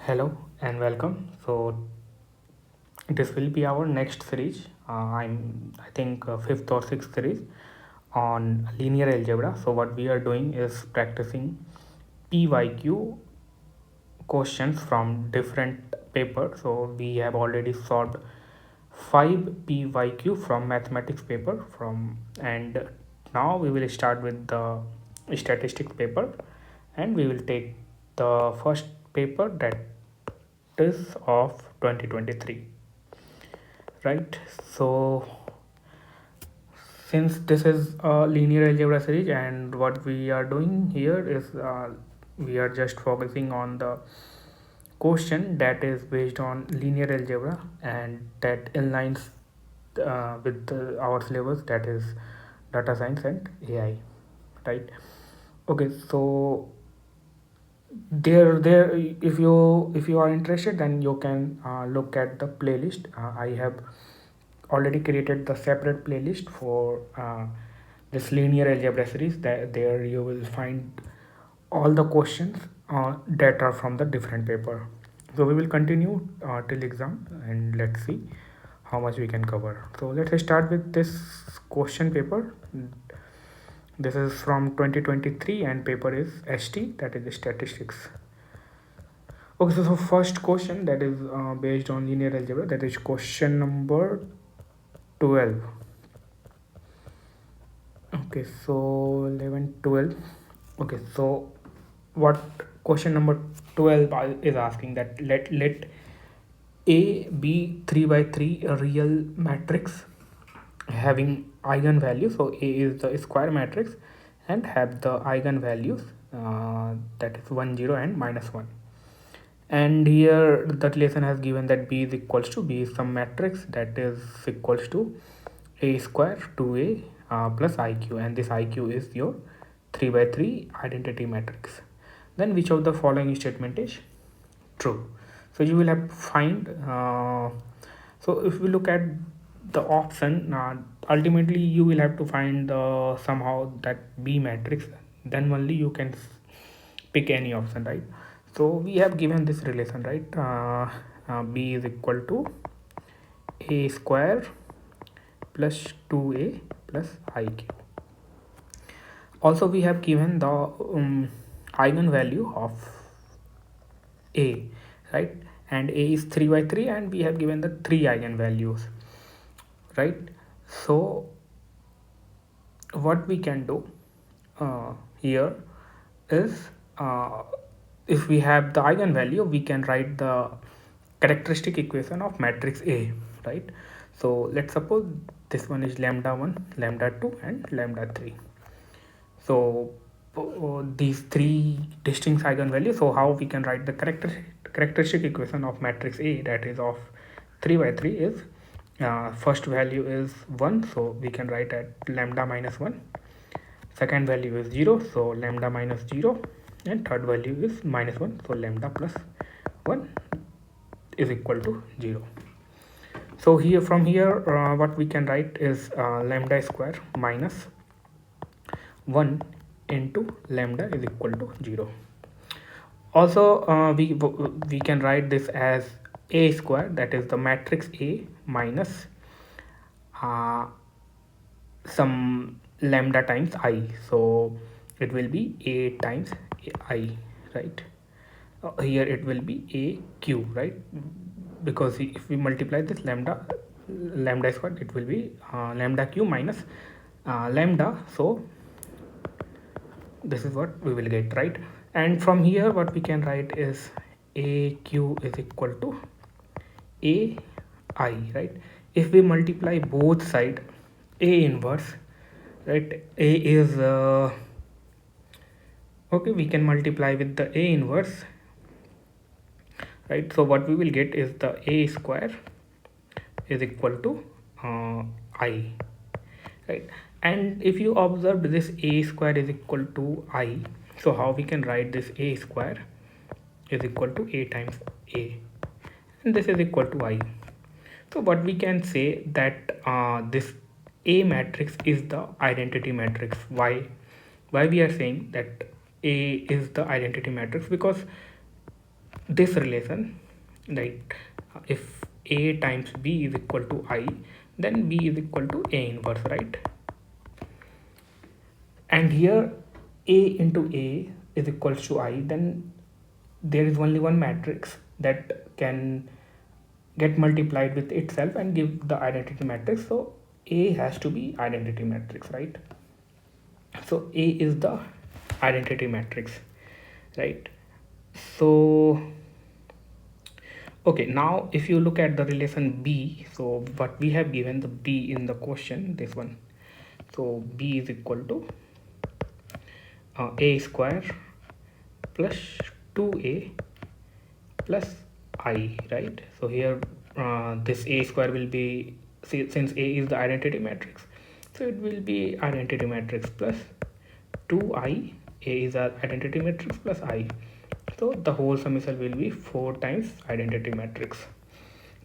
Hello and welcome. So this will be our next series. I think fifth or sixth series on linear algebra. So what we are doing is practicing PYQ questions from different papers. So we have already solved 5 PYQ from mathematics paper and now we will start with the statistics paper, and we will take the first paper that is of 2023, right? So since this is a linear algebra series, and what we are doing here is we are just focusing on the question that is based on linear algebra and that aligns with our syllabus, that is data science and AI, right? Okay, so there if you are interested, then you can look at the playlist. I have already created the separate playlist for this linear algebra series. That there you will find all the questions that are from the different paper. So we will continue till exam, and let's see how much we can cover. So let's start with this question paper. This is from 2023 and paper is ST, that is statistics. Okay, so first question that is based on linear algebra, that is question number 12. Okay, so 11, 12. Okay, so what question number 12 is asking, that let A be 3 by 3 a real matrix having eigenvalues. So A is the square matrix and have the eigenvalues, that is 1 0 and -1. And here the relation has given that B is equals to, B is some matrix that is equals to A square 2A plus IQ, and this IQ is your 3 by 3 identity matrix. Then which of the following statement is true? So you will have to find so if we look at the option, ultimately you will have to find somehow that B matrix, then only you can pick any option, right? So we have given this relation, right? B is equal to A square plus 2A plus IQ. Also we have given the eigenvalue of A, right? And A is 3 by 3, and we have given the 3 eigenvalues, right? So what we can do here is, if we have the eigenvalue, we can write the characteristic equation of matrix A, right? So let's suppose this one is lambda 1, lambda 2 and lambda 3. So these three distinct eigenvalues. So how we can write the characteristic equation of matrix A, that is of 3 by 3, is first value is 1, so we can write at lambda minus 1. Second value is 0, so lambda minus 0, and third value is -1, so lambda plus 1 is equal to 0. So here from here what we can write is lambda square minus 1 into lambda is equal to 0. Also we can write this as A square, that is the matrix A minus uh, some lambda times I, so it will be A times I, right? Here it will be A Q, right? Because if we multiply this lambda squared, it will be lambda q minus lambda, so this is what we will get, right? And from here what we can write is AQ is equal to AI, right? If we multiply both side, A inverse, right? A is okay, we can multiply with the A inverse, right? So what we will get is the A square is equal to I, right? And if you observe this A square is equal to I, so how we can write this A square is equal to A times A, and this is equal to I. So what we can say that this A matrix is the identity matrix. Why we are saying that A is the identity matrix? Because this relation, like if A times B is equal to I, then B is equal to A inverse, right? And here A into A is equals to I, then there is only one matrix that can get multiplied with itself and give the identity matrix. So A has to be identity matrix, right? So A is the identity matrix, right? So okay, now if you look at the relation B, so what we have given the B in the question, this one. So B is equal to A square plus 2A plus I, right? So here this A square will be, since A is the identity matrix, so it will be identity matrix plus 2I. A is our identity matrix plus I, so the whole summation will be 4 times identity matrix,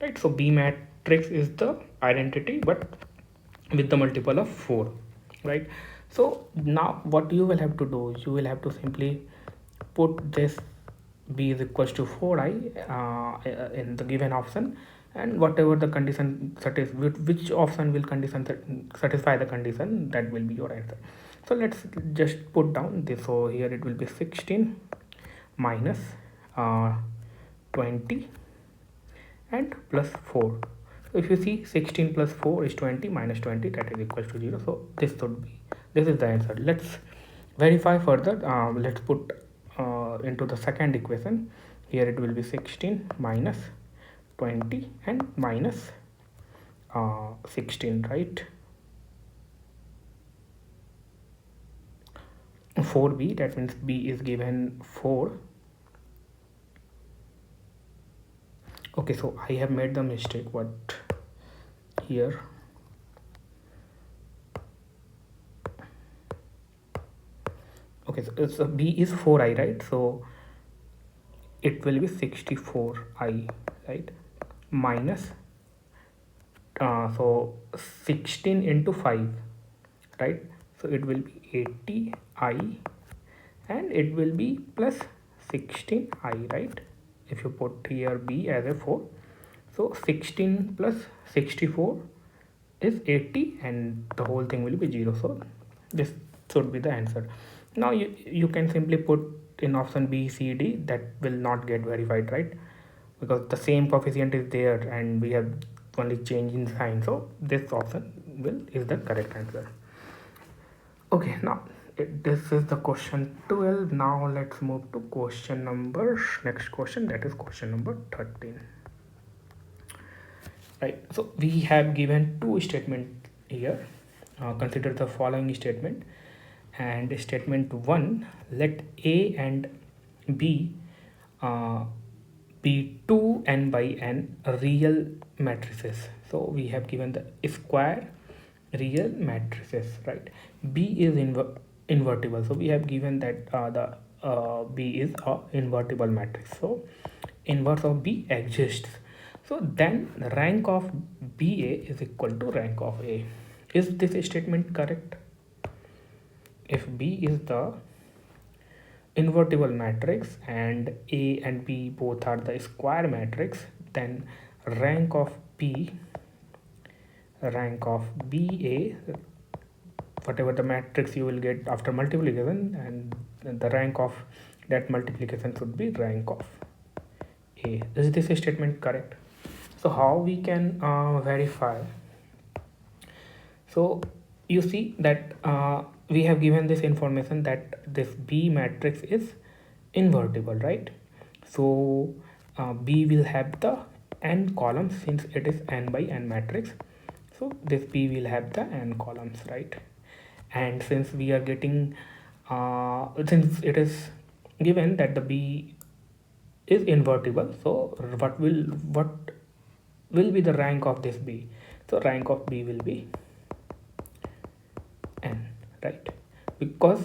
right? So B matrix is the identity but with the multiple of 4, right? So now what you will have to do, you will have to simply put this B is equals to 4I in the given option, and whatever the condition which option will satisfy the condition, that will be your answer. So let's just put down this. So here it will be 16 minus 20 and plus 4. So if you see 16 plus 4 is 20 minus 20, that is equals to 0. So this is the answer. Let's verify further. Let's put into the second equation. Here it will be 16 minus 20 and minus 16, right? 4B, that means B is given 4. Okay, so I have made the mistake. What here? Okay, so B is 4I, right? So it will be 64I, right? Minus so 16 into 5, right? So it will be 80I, and it will be plus 16I, right? If you put here B as a 4, so 16 plus 64 is 80, and the whole thing will be 0. So this should be the answer. Now you can simply put in option B, C, D. That will not get verified, right? Because the same coefficient is there and we have only change in sign. So this option is the correct answer. Okay, now this is the question 12. Now let's move to question number, next question, that is question number 13. Right, so we have given two statements here. Consider the following statement. And statement 1, let A and B be 2n by n real matrices. So we have given the square real matrices, right? B is invertible, so we have given that B is a invertible matrix. So inverse of B exists. So then rank of BA is equal to rank of A. Is this statement correct? If B is the invertible matrix and A and B both are the square matrix, then rank of BA, whatever the matrix you will get after multiplication, and the rank of that multiplication should be rank of A. Is this statement correct? So how we can verify? So you see that we have given this information that this B matrix is invertible, right? So B will have the n columns since it is n by n matrix. So this B will have the n columns, right? And since we are getting since it is given that the B is invertible, so what will be the rank of this B? So rank of B will be n, right? Because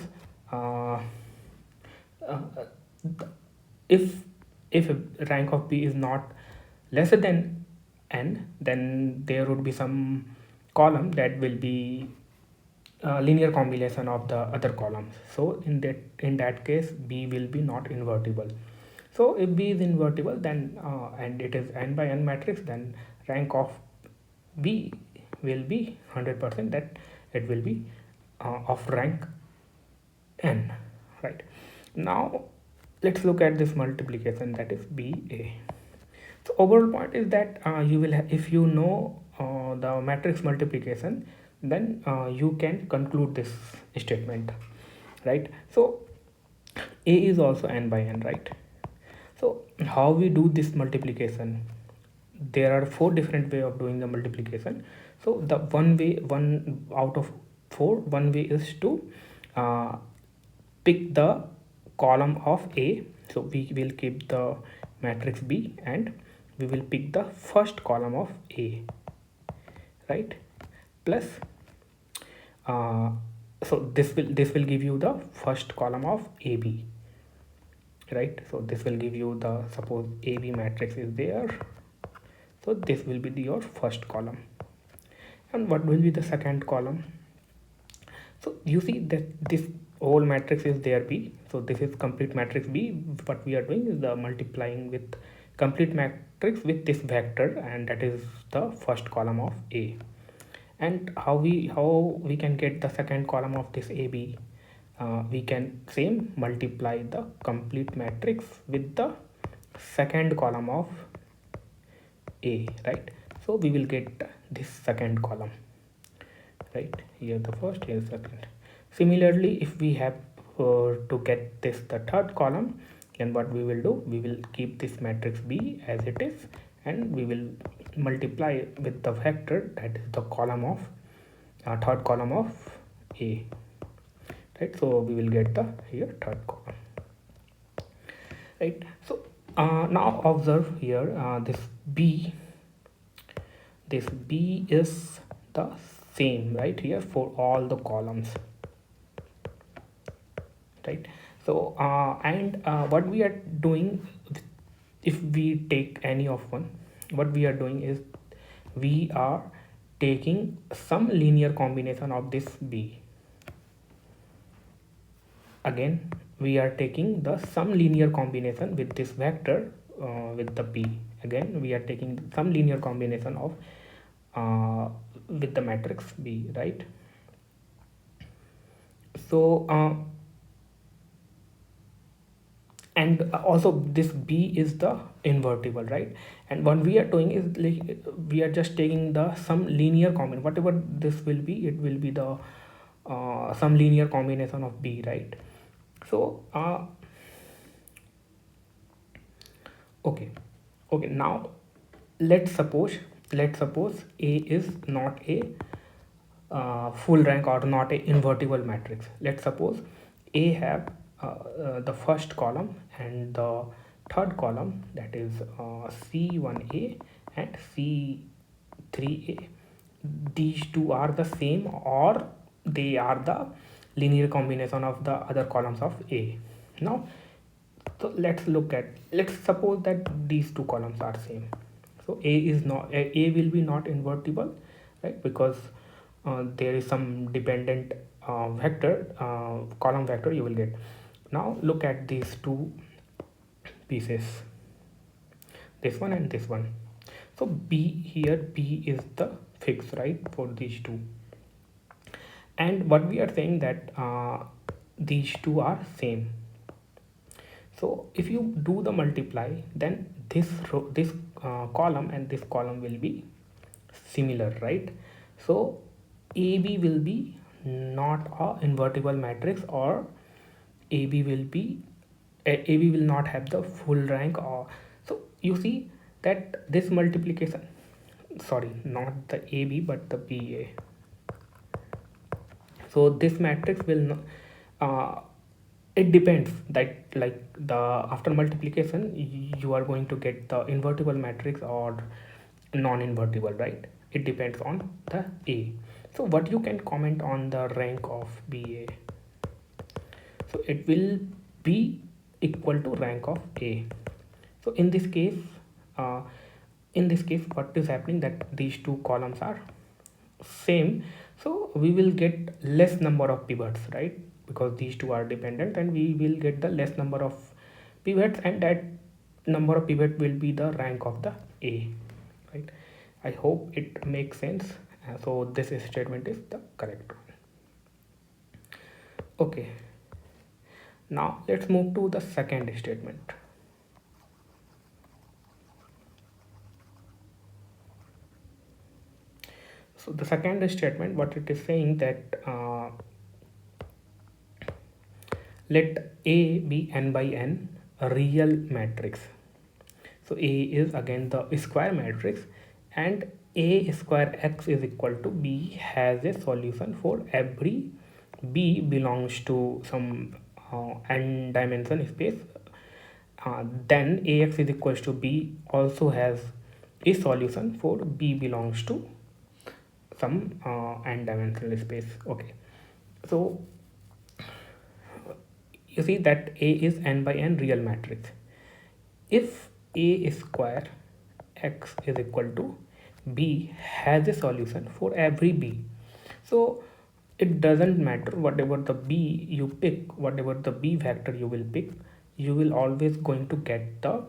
if rank of B is not lesser than n, then there would be some column that will be linear combination of the other columns. So in that case B will be not invertible. So if B is invertible, then and it is n by n matrix, then rank of B will be 100%, that it will be of rank n, right? Now let's look at this multiplication, that is BA. So overall point is that you will if you know the matrix multiplication, then you can conclude this statement, right? So A is also n by n, right? So how we do this multiplication? There are four different way of doing the multiplication. So the one out of four, one way is to uh, pick the column of A. So we will keep the matrix B and we will pick the first column of A, right? Plus uh, so this will give you the first column of AB, right? So this will give you the, suppose AB matrix is there, so this will be your first column. And what will be the second column? So you see that this whole matrix is there B, so this is complete matrix B. What we are doing is the multiplying with complete matrix with this vector, and that is the first column of A. And how we can get the second column of this AB? We can same multiply the complete matrix with the second column of A, right? So we will get this second column, right? Here the first, here the second. Similarly, if we have to get this the third column, then what we will do, we will keep this matrix B as it is, and we will multiply with the vector, that is the column of third column of A, right? So we will get the here third column, right? So now observe here, this B is the same right here for all the columns, right? So and what we are doing, if we take any of one, what we are doing is we are taking some linear combination of this B. Again we are taking the some linear combination with this vector with the B. Again we are taking some linear combination of with the matrix B, right? So and also this B is the invertible, right? And what we are doing is like we are just taking the some linear combination, whatever this will be, it will be the some linear combination of B, right? So okay, now let's suppose A is not a full rank or not a invertible matrix. Let's suppose A have the first column and the third column, that is C1A and C3A. These two are the same, or they are the linear combination of the other columns of A. Now so let's suppose that these two columns are same. So A will be not invertible, right? Because there is some dependent vector, column vector you will get. Now look at these two pieces, this one and this one. So B is the fix, right, for these two. And what we are saying that these two are same. So if you do the multiply, then this column and this column will be similar, right? So AB will be not a invertible matrix, or AB will not have the full rank. Or so you see that this multiplication, sorry, not the AB but the BA. So this matrix will not, it depends that like the after multiplication you are going to get the invertible matrix or non-invertible, right? It depends on the A. So what you can comment on the rank of BA? So it will be equal to rank of A. So in this case what is happening, that these two columns are same, so we will get less number of pivots, right? Because these two are dependent, and we will get the less number of pivots, and number of pivot will be the rank of the A, right? I hope it makes sense. So this statement is the correct one. Okay, now let's move to the second statement. So the second statement, what it is saying that let A be n by n a real matrix. So A is again the square matrix, and A square x is equal to B has a solution for every B belongs to some n dimension space. Then Ax is equals to B also has a solution for B belongs to some n dimensional space. Okay, so you see that A is n by n real matrix. If A square x is equal to B has a solution for every B, so it doesn't matter whatever the B you pick, whatever the B vector you will pick, you will always going to get the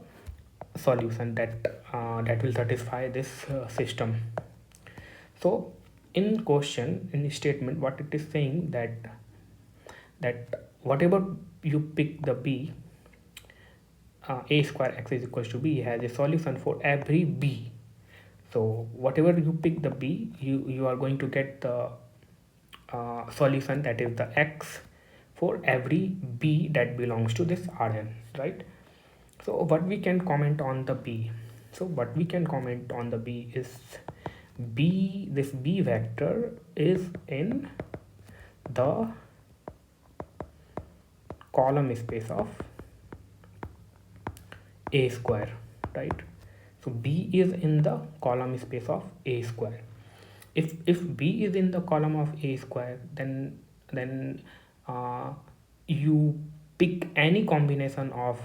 solution that will satisfy this system. So in question, in statement, what it is saying that whatever you pick the B, A square x is equals to B has a solution for every B. So whatever you pick the B, you are going to get the solution, that is the x, for every B that belongs to this Rn, right? So what we can comment on the B? So what we can comment on the B is B, this B vector is in the column space of A square, right? So B is in the column space of A square. If B is in the column of A square, then you pick any combination of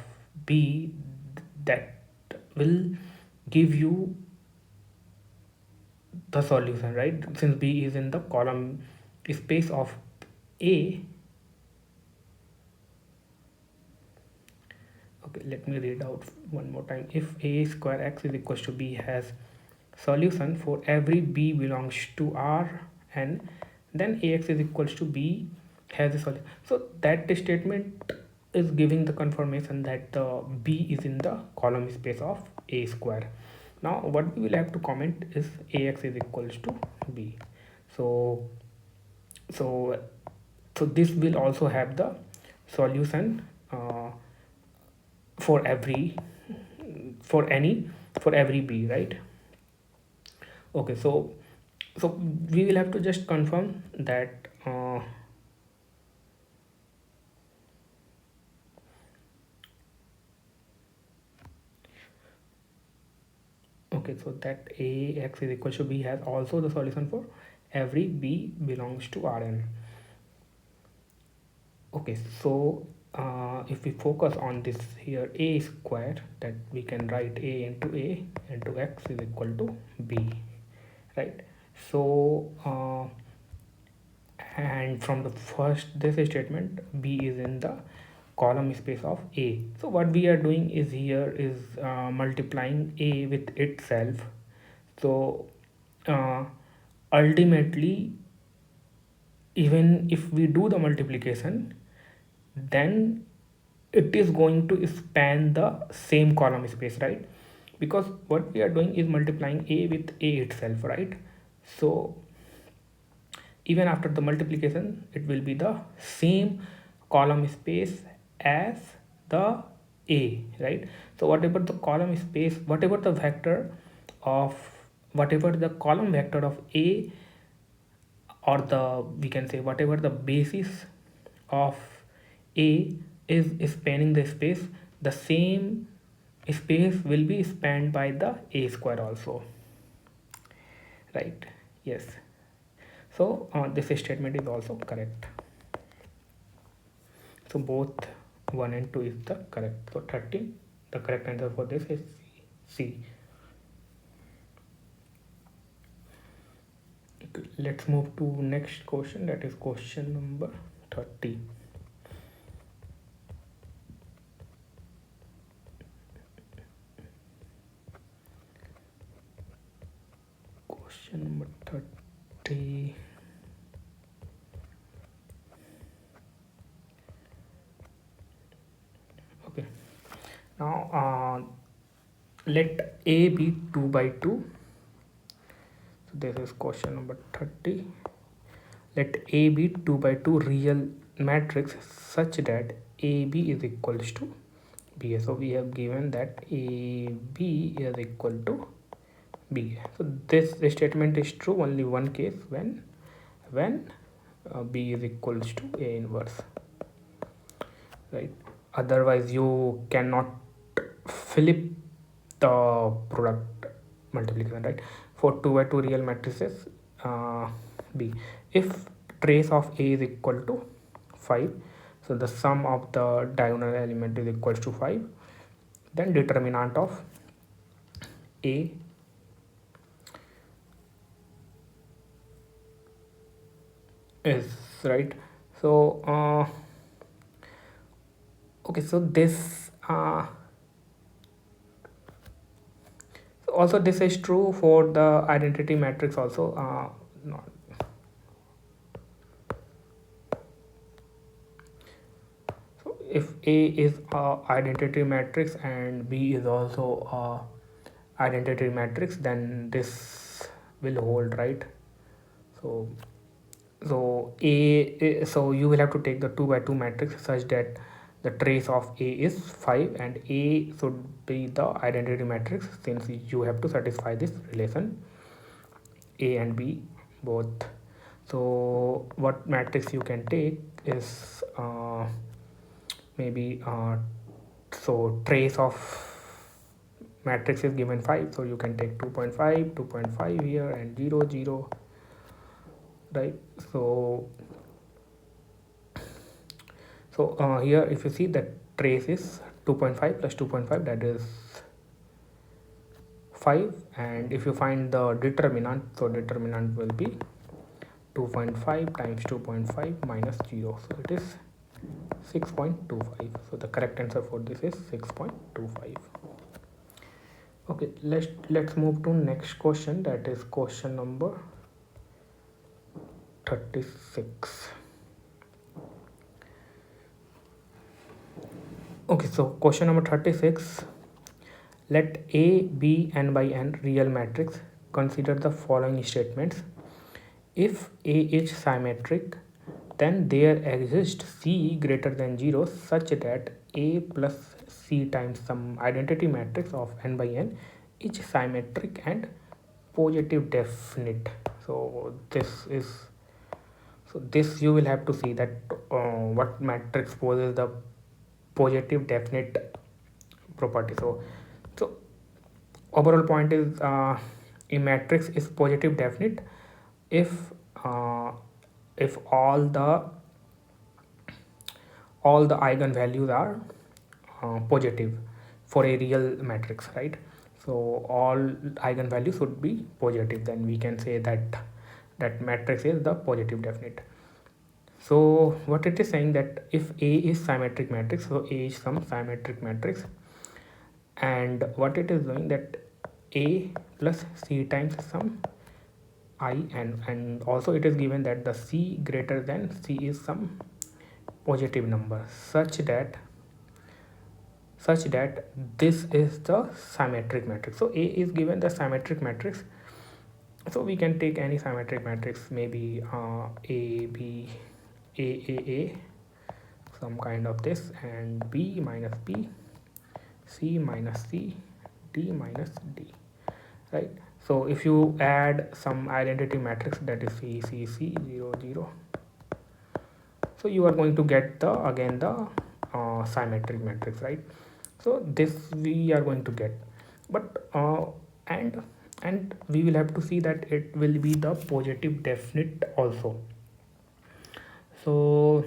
B that will give you the solution, right? Since B is in the column space of A. Okay, let me read out one more time. If A square x is equals to B has solution for every B belongs to R, and then Ax is equals to B has a solution. So that statement is giving the confirmation that the B is in the column space of A square. Now what we will have to comment is Ax is equals to B. So so so this will also have the solution for every for every B, right? Okay, so we will have to just confirm that okay, so that Ax is equal to B has also the solution for every B belongs to Rn. Okay, so if we focus on this here A square, that we can write A into x is equal to B, right? So and from the first this statement, B is in the column space of A. So what we are doing is here is multiplying A with itself. So ultimately, even if we do the multiplication, then it is going to span the same column space, right? Because what we are doing is multiplying A with A itself, right? So even after the multiplication, it will be the same column space as the A, right? So whatever the column space, whatever the vector of whatever the column vector of A, or the we can say whatever the basis of A is spanning the space, the same space will be spanned by the A square also, right? Yes. So this statement is also correct. So both 1 and 2 is the correct. So 13, the correct answer for this is C. Okay, let's move to next question, that is question number 30. question number 30. Okay, now let A be 2 by 2. So this is question number 30. Let A be 2 by 2 real matrix such that AB is equals to B. So we have given that AB is equal to B. So this statement is true only one case, when B is equals to A inverse, right? Otherwise you cannot flip the product multiplication, right? For 2 by 2 real matrices, B, if trace of A is equal to 5, so the sum of the diagonal element is equals to 5, then determinant of A is, right? So okay, so this also this is true for the identity matrix also. Not, so if A is a identity matrix and B is also a identity matrix, then this will hold, right? So so you will have to take the 2 by 2 matrix such that the trace of A is 5 and A should be the identity matrix, since you have to satisfy this relation A and B both. So what matrix you can take is maybe so trace of matrix is given 5, so you can take 2.5, 2.5 here and 0, 0, right? So here if you see that trace is 2.5 plus 2.5, that is 5, and if you find the determinant, so determinant will be 2.5 times 2.5 minus 0, so it is 6.25. so the correct answer for this is 6.25. okay, let's move to next question, that is question number 36. Okay, so question number 36. Let A be n by n real matrix. Consider the following statements. If A is symmetric, then there exists C greater than 0 such that A plus C times some identity matrix of n by n is symmetric and positive definite. So this you will have to see that what matrix possesses the positive definite property. So overall point is a matrix is positive definite if uh, if all the eigenvalues are positive for a real matrix, right? So all eigenvalues should be positive, then we can say that matrix is the positive definite. So what it is saying, that if A is symmetric matrix, so A is some symmetric matrix, and what it is doing, that A plus C times some I, and also it is given that the C greater than C is some positive number such that this is the symmetric matrix. So A is given the symmetric matrix, so we can take any symmetric matrix, maybe A B A, some kind of this, and B minus B, C minus C, D minus D, right? So if you add some identity matrix, that is C C C 0 0, so you are going to get the again the symmetric matrix, right? So this we are going to get, but and we will have to see that it will be the positive definite also. So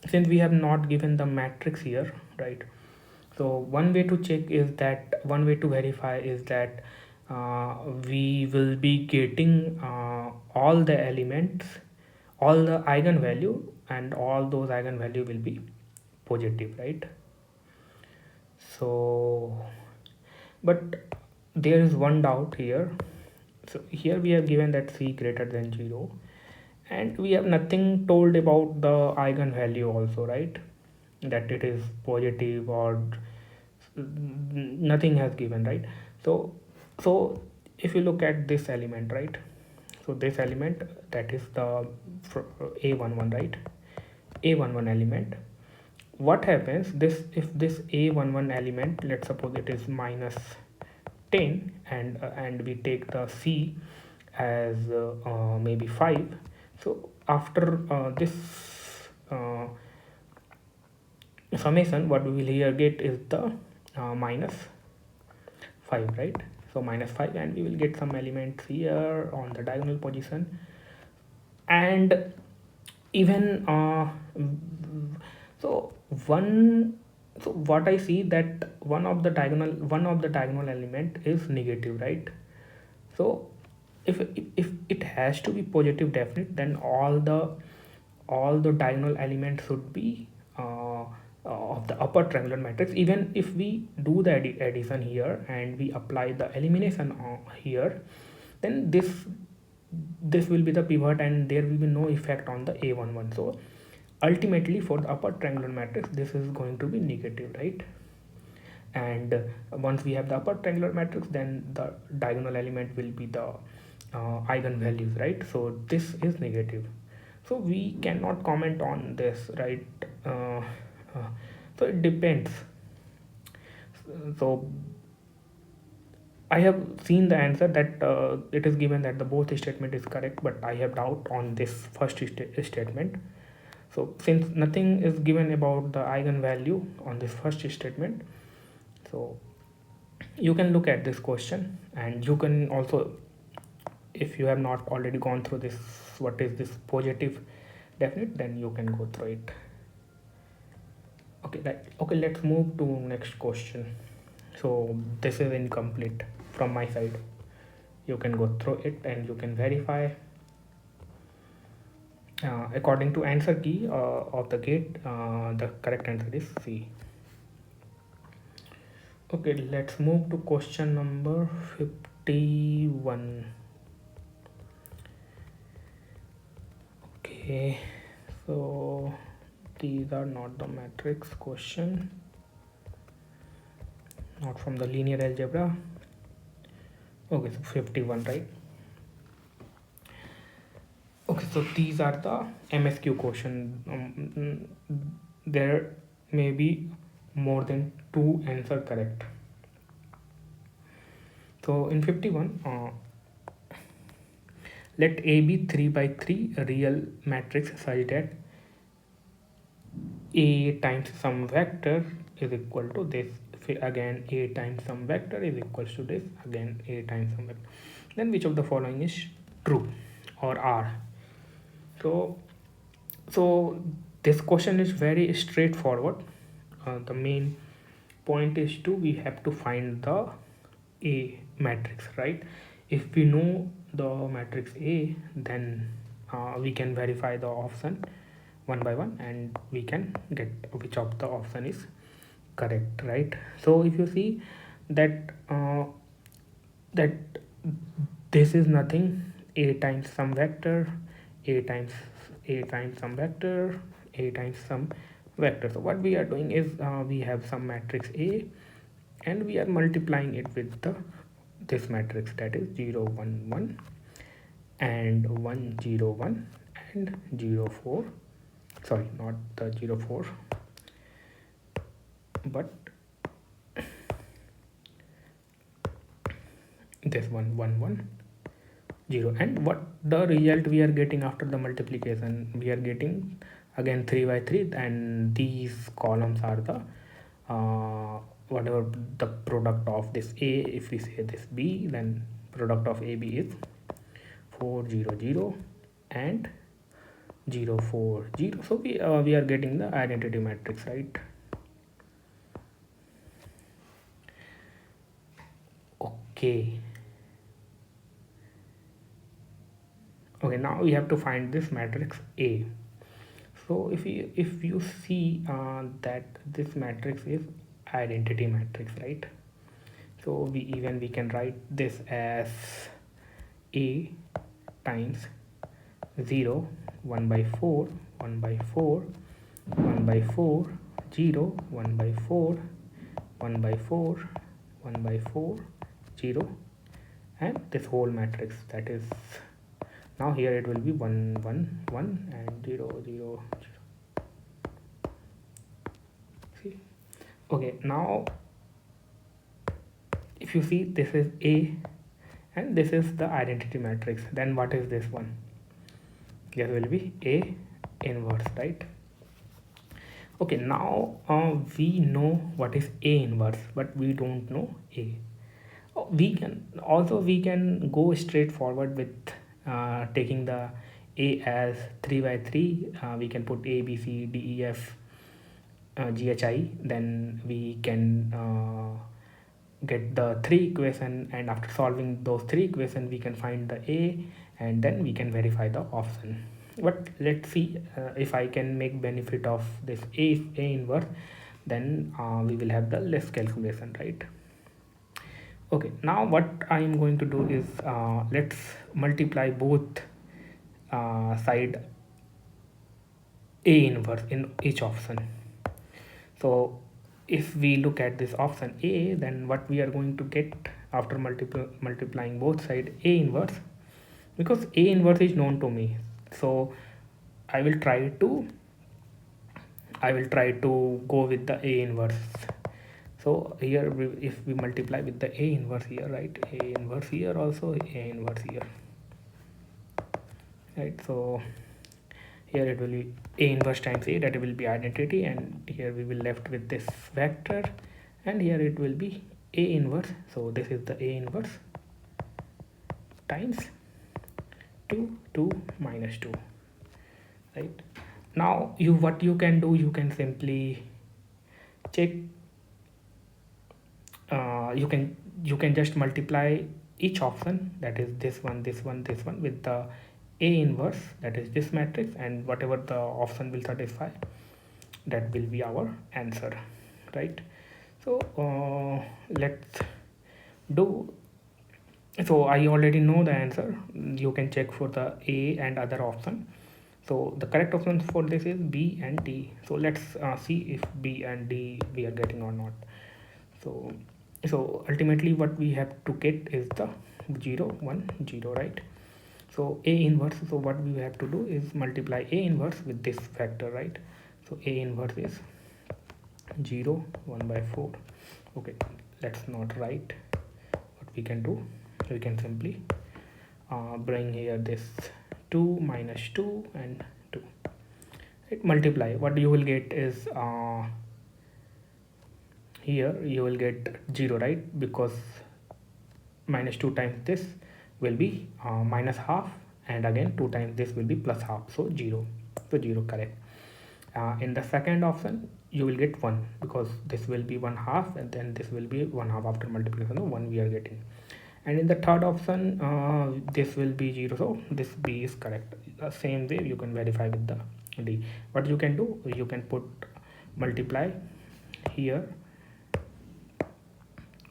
since we have not given the matrix here, right? So one way to check is that, one way to verify is that we will be getting all the elements, all the eigenvalue, and all those eigenvalue will be positive, right? So but there is one doubt here. So here we have given that c greater than 0, and we have nothing told about the eigenvalue also, right? That it is positive or nothing has given, right? So if you look at this element, right? So this element, that is the a11, right? A11 element, what happens, this if this a11 element, let's suppose it is minus 10, and we take the c as maybe 5. So after this uh, summation, what we will here get is the minus 5, right? So minus 5, and we will get some elements here on the diagonal position. And even so one so what I see, that one of the diagonal element is negative, right? So if it has to be positive definite, then all the diagonal elements should be of the upper triangular matrix. Even if we do the addition here and we apply the elimination here, then this will be the pivot, and there will be no effect on the a11. So ultimately for the upper triangular matrix, this is going to be negative, right? And once we have the upper triangular matrix, then the diagonal element will be the eigenvalues, right? So this is negative, so we cannot comment on this, right? So it depends. So I have seen the answer that it is given that the both statement is correct, but I have doubt on this first statement. So since nothing is given about the eigenvalue on this first statement, so you can look at this question, and you can also, if you have not already gone through this, what is this positive definite, then you can go through it. Okay, right. Okay, let's move to next question. So this is incomplete from my side. You can go through it and you can verify. According to answer key of the gate, the correct answer is C. Okay, let's move to question number 51. Okay, so these are not the matrix question, not from the linear algebra. Okay, so 51, right? Okay, so these are the MSQ question. There may be more than 2 answer correct. So in 51, let A be 3 by 3 a real matrix such that A times some vector is equal to this. Again, A times some vector is equal to this. Again, A times some vector. Then which of the following is true or R? So this question is very straightforward. The main point is we have to find the A matrix, right? If we know the matrix A, then we can verify the option one by one, and we can get which of the option is correct, right? So if you see that that this is nothing, A times some vector, A times some vector, A times some vector. So what we are doing is we have some matrix A, and we are multiplying it with this matrix, that is 0 1 1 and 1 0 1 and 0 4. Sorry, not the 0 4, but this 1 1 1 0. And what the result we are getting after the multiplication, we are getting again 3 by 3, and these columns are the whatever the product of this A. If we say this B, then product of AB is 4 0 0 and 0 4 0. So we are getting the identity matrix, right? Okay, now we have to find this matrix A. So if you see that this matrix is identity matrix, right? So we can write this as a times 0, 1 by 4, 1 by 4, 1 by 4, 0, 1 by 4, 1 by 4, 1 by 4, 0, and this whole matrix, that is, now here it will be 1 1 1 and 0 0 0. See, okay, now if you see, this is a and this is the identity matrix, then what is this one? This will be a inverse, right? Okay, now we know what is a inverse, but we don't know a. We can go straight forward with taking the a as 3 by 3. We can put a b c d e f ghi, then we can get the three equation, and after solving those three equations we can find the a, and then we can verify the option. But let's see if I can make benefit of this a inverse, then we will have the less calculation, right? Okay, now what I am going to do is let's multiply both side a inverse in each option. So if we look at this option a, then what we are going to get after multiplying both side a inverse, because a inverse is known to me, so I will try to go with the a inverse. So here if we multiply with the a inverse here, right, a inverse here, also a inverse here, right? So here it will be a inverse times a, that will be identity, and here we will left with this vector, and here it will be a inverse. So this is the a inverse times 2 2 minus 2, right? Now what you can do, you can simply check, you can just multiply each option, that is this one, this one, this one, with the a inverse, that is this matrix, and whatever the option will satisfy, that will be our answer, right? So let's do. So I already know the answer. You can check for the a and other option. So the correct options for this is b and d. So let's see if b and d we are getting or not. So ultimately what we have to get is the 0 1 0, right? So a inverse, so what we have to do is multiply a inverse with this factor, right? So a inverse is 0 1 by 4. Okay, let's not write. What we can do, we can simply bring here this 2 minus 2 and 2, right? Multiply, what you will get is here you will get 0, right? Because minus 2 times this will be minus half, and again 2 times this will be plus half, so 0. So 0, correct. In the second option you will get 1, because this will be 1 half, and then this will be 1 half after multiplication, so 1 we are getting. And in the third option this will be 0, so this b is correct. The same way you can verify with the d. What you can do, you can put multiply here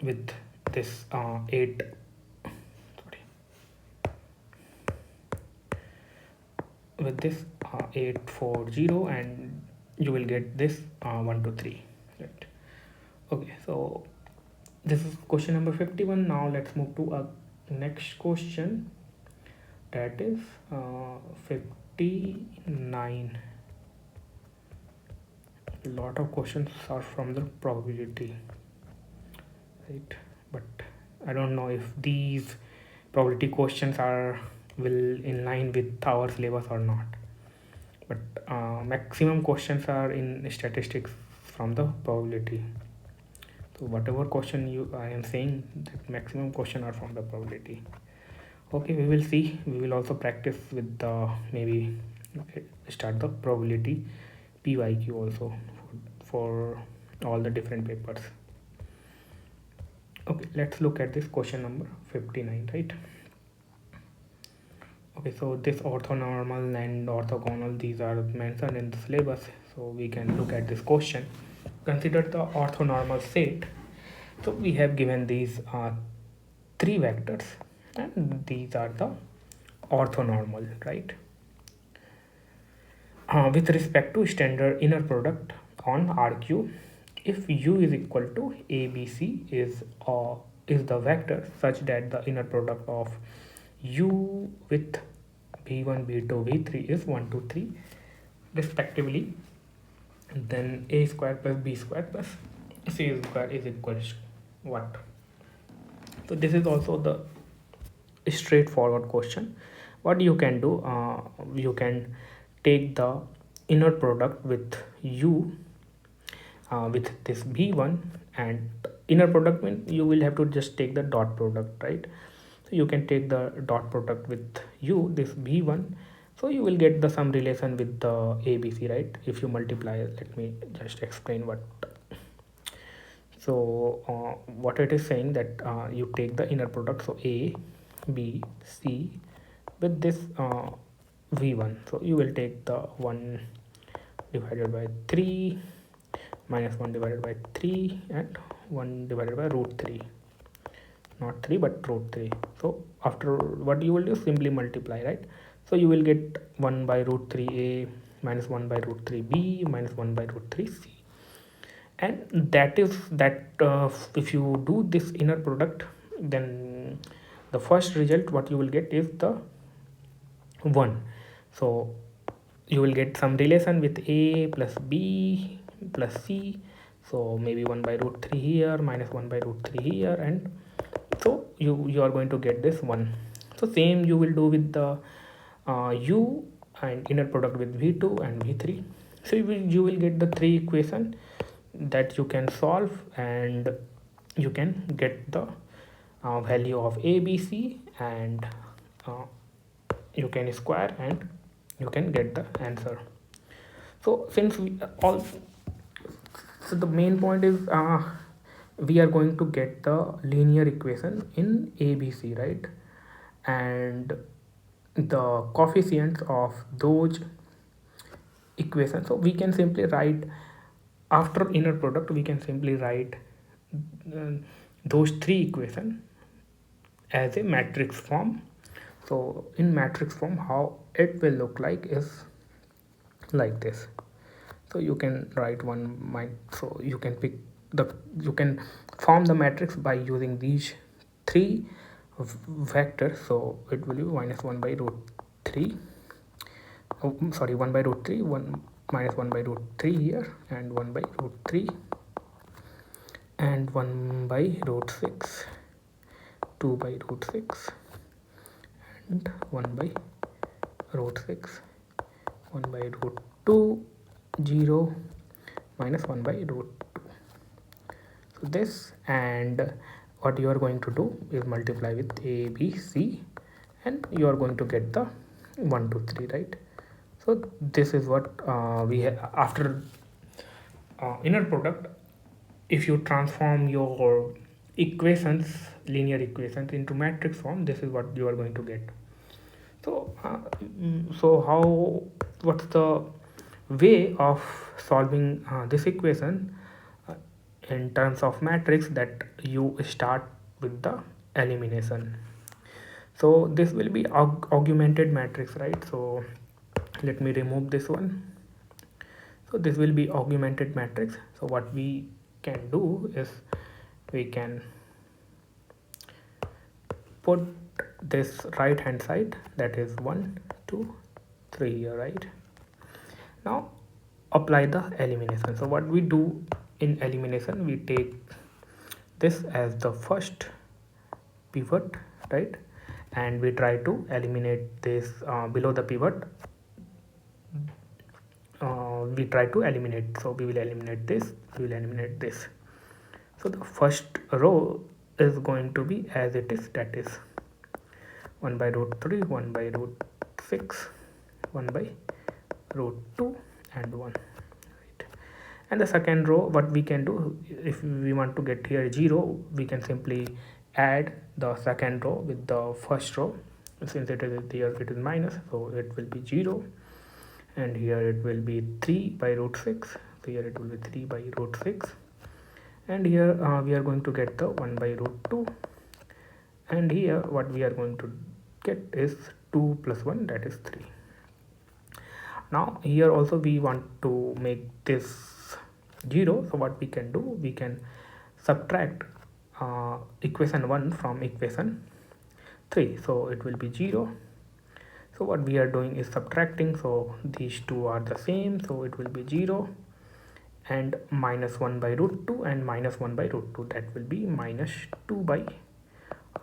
with this 8, with this 840, and you will get this 1 2 3, right? Okay, so this is question number 51. Now let's move to a next question, that is 59. A lot of questions are from the probability, right? But I don't know if these probability questions will in line with our syllabus or not, but maximum questions are in statistics from the probability. So whatever question I am saying, that maximum question are from the probability. Okay, we will see. We will also practice with the, maybe start the probability PYQ also for all the different papers. Okay, let's look at this question number 59, right? Okay, so this orthonormal and orthogonal, these are mentioned in the syllabus, so we can look at this question. Consider the orthonormal set. So we have given these three vectors, and these are the orthonormal, right? With respect to standard inner product on RQ, if U is equal to ABC is the vector such that the inner product of U with B1, B2, B3 is 1, 2, 3 respectively, then A square plus B square plus C square is equal to what? So this is also the straightforward question. What you can do, you can take the inner product with U with this b1, and inner product means you will have to just take the dot product, right? So you can take the dot product with U, this b1, so you will get the some relation with the ABC, right? If you multiply, let me just explain what. So what it is saying that you take the inner product, so A, B, C with this v1, so you will take the 1 divided by 3 minus 1 divided by 3 and 1 divided by root 3, not 3 but root 3. So after, what you will do, simply multiply, right? So you will get 1 by root 3a minus 1 by root 3b minus 1 by root 3c, and that is that if you do this inner product, then the first result what you will get is the 1. So you will get some relation with a plus b plus c, so maybe 1 by root 3 here minus 1 by root 3 here, and so you are going to get this 1. So same you will do with the u and inner product with v2 and v3. So you will get the 3 equation that you can solve, and you can get the value of a, b, c, and you can square and you can get the answer. So since we all, so the main point is we are going to get the linear equation in ABC, right? And the coefficients of those equations, so we can simply write, after inner product we can simply write those 3 equations as a matrix form. So in matrix form, how it will look like is like this. So you can write so you can pick you can form the matrix by using these 3 vectors. So it will be minus 1 by root 3, 1 by root 3, 1 minus 1 by root 3 here, and 1 by root 3, and 1 by root 6, 2 by root 6, and 1 by root 6, 1 by root 2, 0, minus 1 by root 2. So this, and what you are going to do is multiply with a, b, c, and you are going to get the 1, 2, 3, right? So this is what we have after inner product. If you transform your equations, linear equations, into matrix form, this is what you are going to get. So what's the way of solving this equation in terms of matrix, that you start with the elimination. So this will be augmented matrix, right? So let me remove this one. So this will be augmented matrix. So what we can do is we can put this right hand side, that is 1, 2, 3 here, right? Now apply the elimination. So what we do in elimination, we take this as the first pivot, right? And we try to eliminate this below the pivot. We try to eliminate, so we will eliminate this, we will eliminate this. So the first row is going to be as it is, that is 1 by root 3, 1 by root 6, 1 by root 2, and 1, right? And the second row, what we can do, if we want to get here 0, we can simply add the second row with the first row. Since it is here, it is minus, so it will be 0, and here it will be 3 by root 6, so here it will be 3 by root 6, and here we are going to get the 1 by root 2, and here what we are going to get is 2 plus 1, that is 3. Now here also we want to make this 0, so what we can do, we can subtract equation 1 from equation 3, so it will be 0. So what we are doing is subtracting, so these two are the same, so it will be 0 and minus 1 by root 2 and minus 1 by root 2, that will be minus 2 by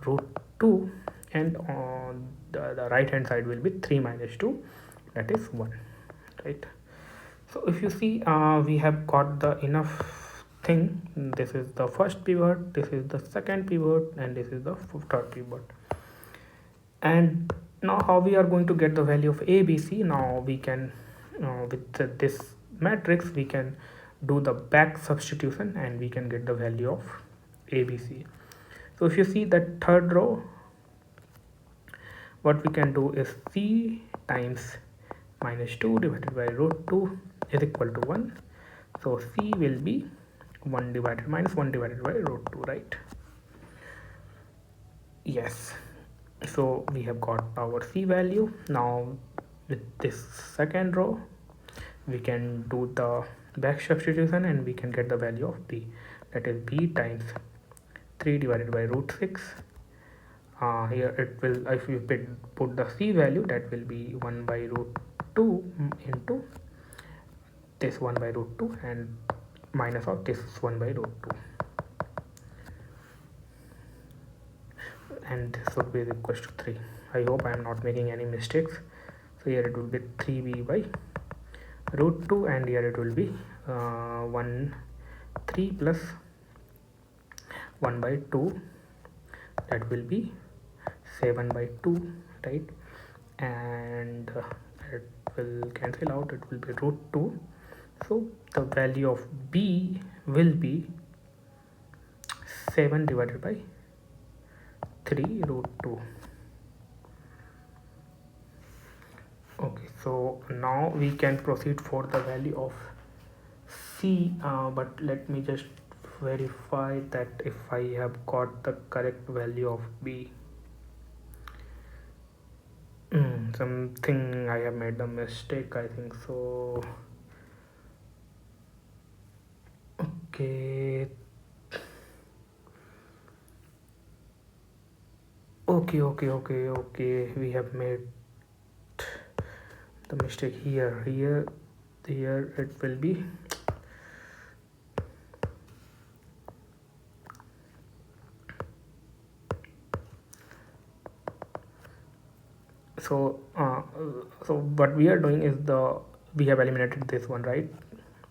root 2, and on the right hand side will be 3 minus 2, that is 1, right? So if you see, we have got the enough thing. This is the first pivot, this is the second pivot, and this is the third pivot. And now how we are going to get the value of a, b, c? Now we can with this matrix we can do the back substitution and we can get the value of a, b, c. So if you see that third row, what we can do is c times minus 2 divided by root 2 is equal to 1. So c will be 1 divided minus 1 divided by root 2, right? Yes. So we have got our c value. Now with this second row we can do the back substitution and we can get the value of b, that is b times 3 divided by root 6. Here it will, if you put the c value, that will be 1 by root 2 into this 1 by root 2 and minus of this 1 by root 2, and this would be equal to 3. I hope I am not making any mistakes. So here it will be 3b by root 2 and here it will be 3 plus 1 by 2, that will be 7 by 2, right? And it will cancel out, it will be root 2. So the value of b will be 7 divided by 3 root 2. Okay, so now we can proceed for the value of c, but let me just verify that if I have got the correct value of b. Something I have made a mistake, I think so. Okay, we have made the mistake here it will be so what we are doing is we have eliminated this one, right?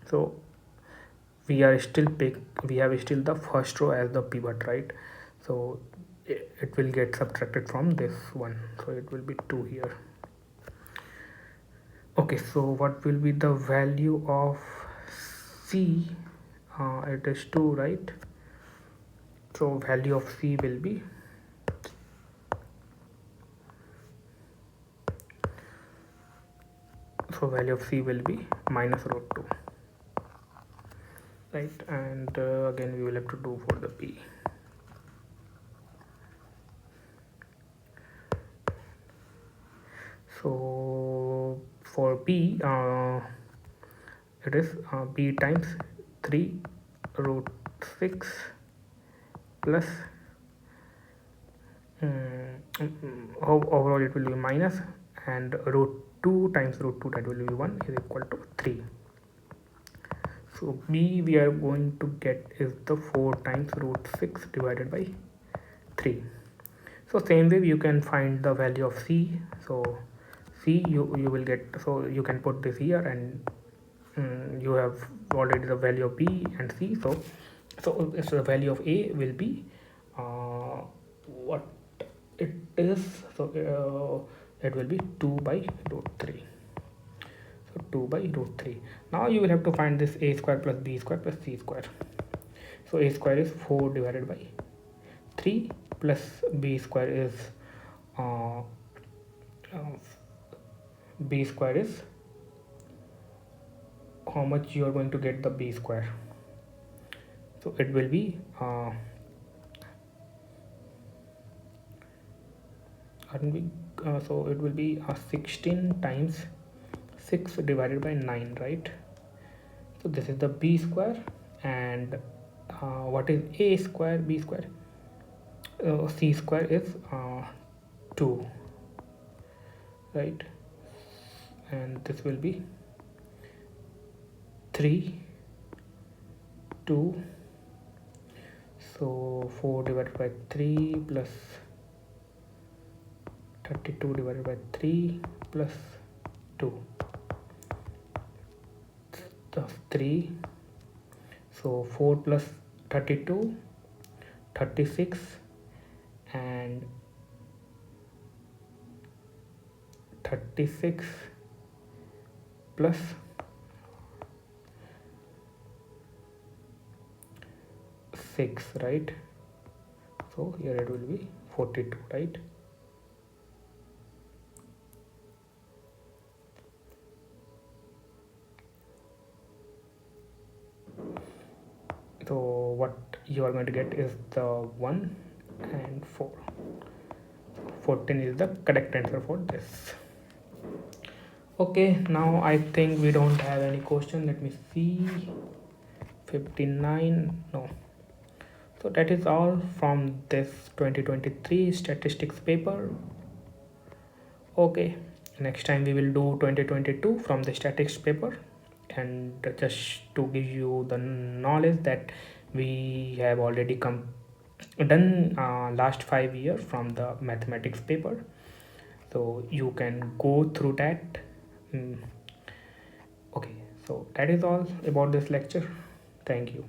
So we have still the first row as the pivot, right? So it will get subtracted from this one, so it will be 2 here. Okay, so what will be the value of c? It is 2, right? So value of c will be minus root 2, right? And again we will have to do for the b. So for b, it is b times 3 root 6 plus overall it will be minus, and root 2 times root 2, that will be 1, is equal to 3. So b we are going to get is the 4 times root 6 divided by 3. So same way you can find the value of c. So c you will get, so you can put this here and you have already the value of b and c. So the value of a will be what it is. So it will be 2 by root 3. So 2 by root 3. Now you will have to find this a square plus b square plus c square. So a square is 4 divided by 3 plus b square is b square is how much you are going to get the b square. So it will be aren't we? So it will be 16 times 6 divided by 9, right? So this is the b square, and what is a square, b square? C square is 2, right? And this will be 3, 2. So 4 divided by 3 plus 32 divided by 3 plus 2. That's 3. So 4 plus 32, 36, and 36 plus 6, right? So here it will be 42, right? So what you are going to get is the 1 and 4. 14 is the correct answer for this. Okay, now I think we don't have any question. Let me see. 59, no. So that is all from this 2023 statistics paper. Okay, next time we will do 2022 from the statistics paper, and just to give you the knowledge that we have already done last 5 years from the mathematics paper, so you can go through that. Okay, so that is all about this lecture. Thank you.